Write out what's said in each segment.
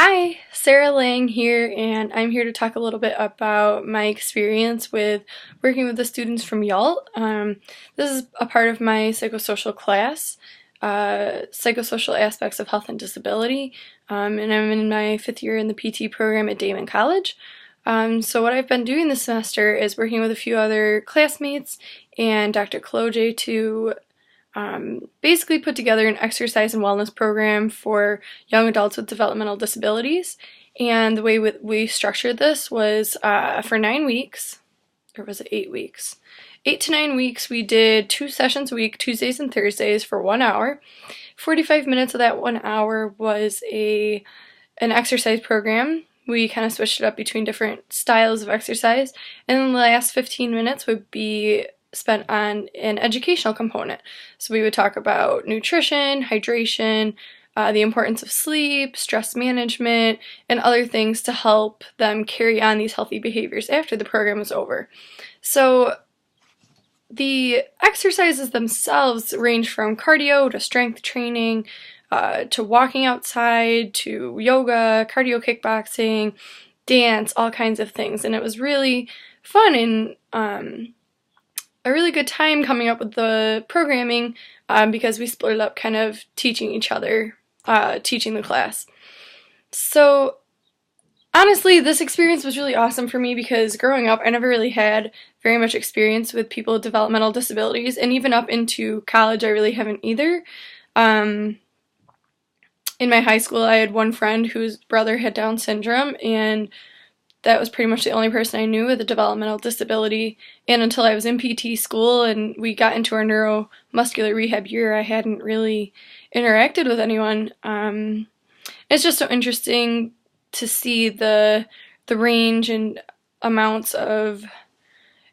Hi, Sarah Lang here, and I'm here to talk a little bit about my experience with working with the students from YALT. This is a part of my psychosocial class, Psychosocial Aspects of Health and Disability, and I'm in my 5th year in the PT program at Daemen College. So what I've been doing this semester is working with a few other classmates and Dr. College to basically put together an exercise and wellness program for young adults with developmental disabilities. And the way we structured this was for 9 weeks, or was it 8 weeks? 8 to 9 weeks, we did 2 sessions a week, Tuesdays and Thursdays, for 1 hour. 45 minutes of that 1 hour was an exercise program. We kind of switched it up between different styles of exercise, and then the last 15 minutes would be spent on an educational component. So we would talk about nutrition, hydration, the importance of sleep, stress management, and other things to help them carry on these healthy behaviors after the program is over. So the exercises themselves range from cardio to strength training, to walking outside, to yoga, cardio kickboxing, dance, all kinds of things. And it was really fun and a really good time coming up with the programming because we split it up kind of teaching each other, teaching the class. So honestly, this experience was really awesome for me because growing up, I never really had very much experience with people with developmental disabilities, and even up into college, I really haven't either. In my high school, I had one friend whose brother had Down syndrome, and that was pretty much the only person I knew with a developmental disability, and until I was in PT school and we got into our neuromuscular rehab year, I hadn't really interacted with anyone. It's just so interesting to see the range and amounts of,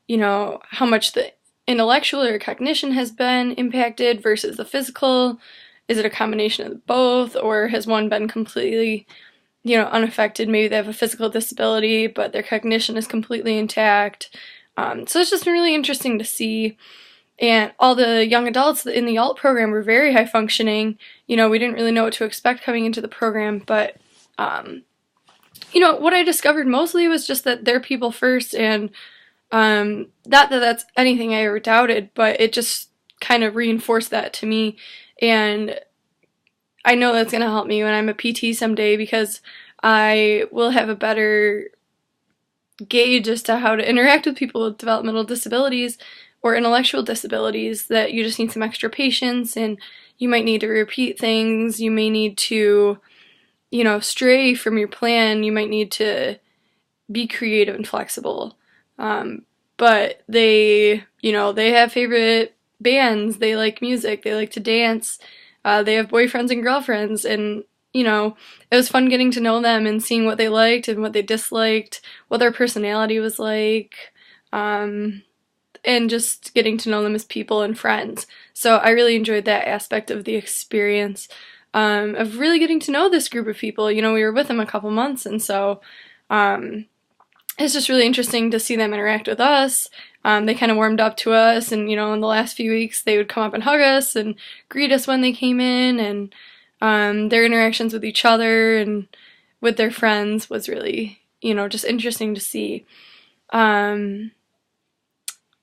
how much the intellectual or cognition has been impacted versus the physical. Is it a combination of both, or has one been completely unaffected? Maybe they have a physical disability, but their cognition is completely intact. So it's just been really interesting to see. And all the young adults in the YALT program were very high functioning. We didn't really know what to expect coming into the program, but, what I discovered mostly was just that they're people first, and not that that's anything I ever doubted, but it just kind of reinforced that to me. And I know that's going to help me when I'm a PT someday, because I will have a better gauge as to how to interact with people with developmental disabilities or intellectual disabilities, that you just need some extra patience, and you might need to repeat things, you may need to, stray from your plan, you might need to be creative and flexible. But they have favorite bands, they like music, they like to dance, they have boyfriends and girlfriends, and it was fun getting to know them and seeing what they liked and what they disliked, what their personality was like, and just getting to know them as people and friends. So I really enjoyed that aspect of the experience, of really getting to know this group of people. We were with them a couple months, and so it's just really interesting to see them interact with us. They kind of warmed up to us, and in the last few weeks they would come up and hug us and greet us when they came in, and their interactions with each other and with their friends was really, just interesting to see.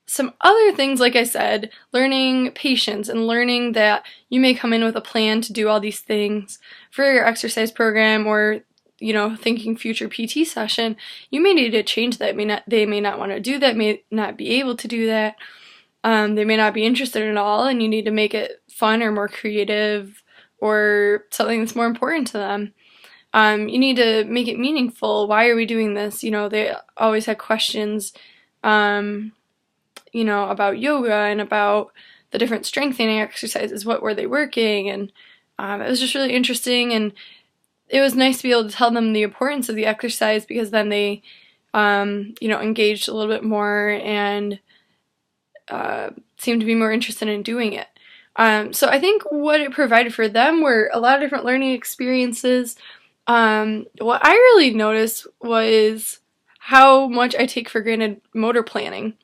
Some other things, like I said, learning patience and learning that you may come in with a plan to do all these things for your exercise program, or thinking future PT session, you may need to change that. They may not want to do that, may not be able to do that. They may not be interested at all, and you need to make it fun or more creative or something that's more important to them. You need to make it meaningful. Why are we doing this? They always had questions, about yoga and about the different strengthening exercises. What were they working? And it was just really interesting, and it was nice to be able to tell them the importance of the exercise, because then they, engaged a little bit more and seemed to be more interested in doing it. So I think what it provided for them were a lot of different learning experiences. What I really noticed was how much I take for granted motor planning.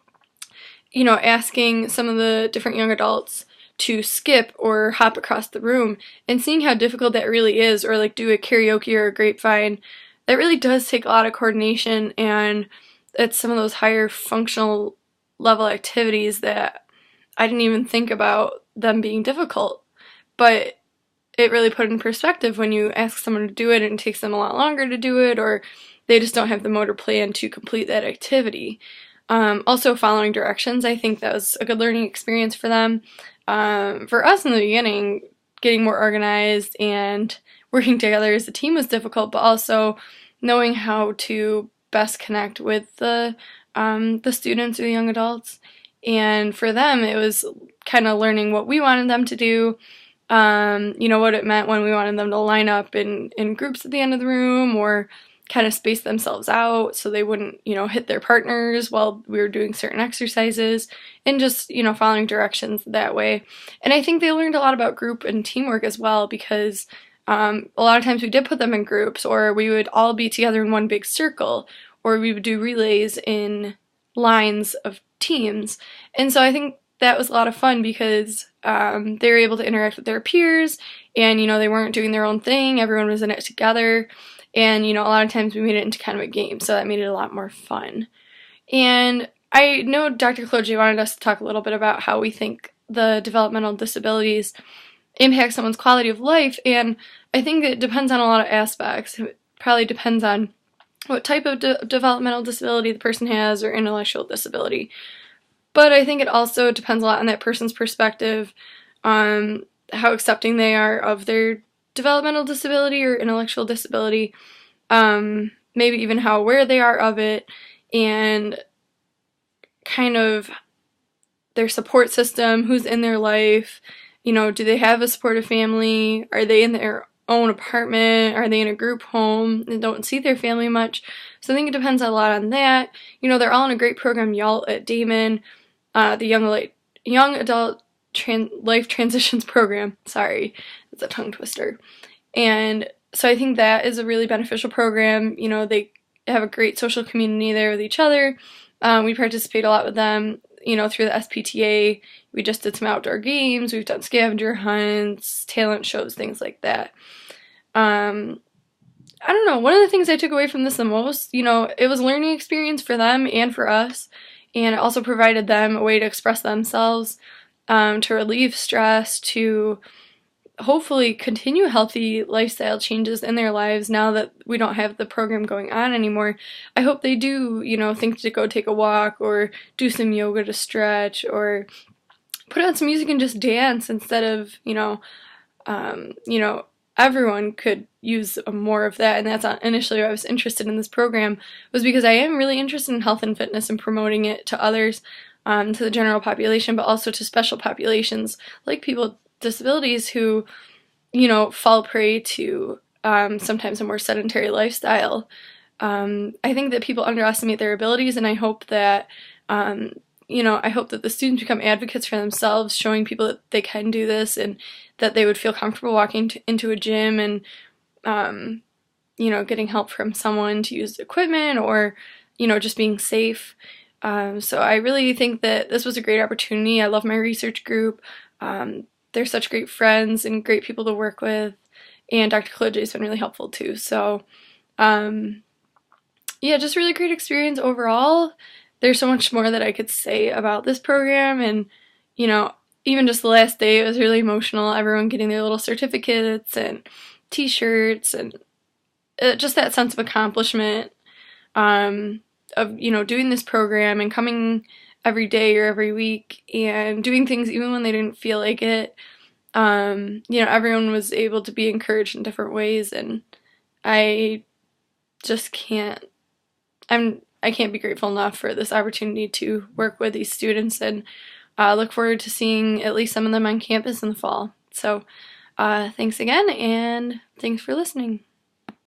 Asking some of the different young adults to skip or hop across the room, and seeing how difficult that really is, or like do a karaoke or a grapevine, that really does take a lot of coordination, and it's some of those higher functional level activities that I didn't even think about them being difficult. But it really put in perspective when you ask someone to do it and it takes them a lot longer to do it, or they just don't have the motor plan to complete that activity. Also, following directions, I think that was a good learning experience for them. For us in the beginning, getting more organized and working together as a team was difficult, but also knowing how to best connect with the students or the young adults. And for them, it was kind of learning what we wanted them to do, what it meant when we wanted them to line up in groups at the end of the room, or kind of space themselves out so they wouldn't, hit their partners while we were doing certain exercises, and just, following directions that way. And I think they learned a lot about group and teamwork as well, because a lot of times we did put them in groups, or we would all be together in one big circle, or we would do relays in lines of teams. And so I think that was a lot of fun, because they were able to interact with their peers, and, they weren't doing their own thing. Everyone was in it together. And, a lot of times we made it into kind of a game, so that made it a lot more fun. And I know Dr. Kloji wanted us to talk a little bit about how we think the developmental disabilities impact someone's quality of life, and I think it depends on a lot of aspects. It probably depends on what type of developmental disability the person has, or intellectual disability. But I think it also depends a lot on that person's perspective, on how accepting they are of their developmental disability or intellectual disability, maybe even how aware they are of it, and kind of their support system, who's in their life, do they have a supportive family, are they in their own apartment, are they in a group home and don't see their family much. So I think it depends a lot on that. They're all in a great program, y'all, at Daemen, the young adult life transitions program. Sorry, it's a tongue twister. And so I think that is a really beneficial program. They have a great social community there with each other. We participate a lot with them, through the SPTA. We just did some outdoor games. We've done scavenger hunts, talent shows, things like that. I don't know. One of the things I took away from this the most, it was a learning experience for them and for us. And it also provided them a way to express themselves, to relieve stress, to hopefully continue healthy lifestyle changes in their lives now that we don't have the program going on anymore. I hope they do, think to go take a walk, or do some yoga to stretch, or put on some music and just dance, instead of, everyone could use more of that. And that's initially why I was interested in this program, was because I am really interested in health and fitness and promoting it to others, to the general population, but also to special populations like people with disabilities who, fall prey to sometimes a more sedentary lifestyle. I think that people underestimate their abilities, and I hope that the students become advocates for themselves, showing people that they can do this, and that they would feel comfortable walking into a gym and, getting help from someone to use equipment, or, just being safe. So I really think that this was a great opportunity. I love my research group. They're such great friends and great people to work with, and Dr. Kloji has been really helpful too. So, just really great experience overall. There's so much more that I could say about this program, and, even just the last day, it was really emotional. Everyone getting their little certificates and t-shirts, and just that sense of accomplishment, of, doing this program and coming every day or every week and doing things even when they didn't feel like it. Everyone was able to be encouraged in different ways, and I just I can't be grateful enough for this opportunity to work with these students, and look forward to seeing at least some of them on campus in the fall. So thanks again, and thanks for listening.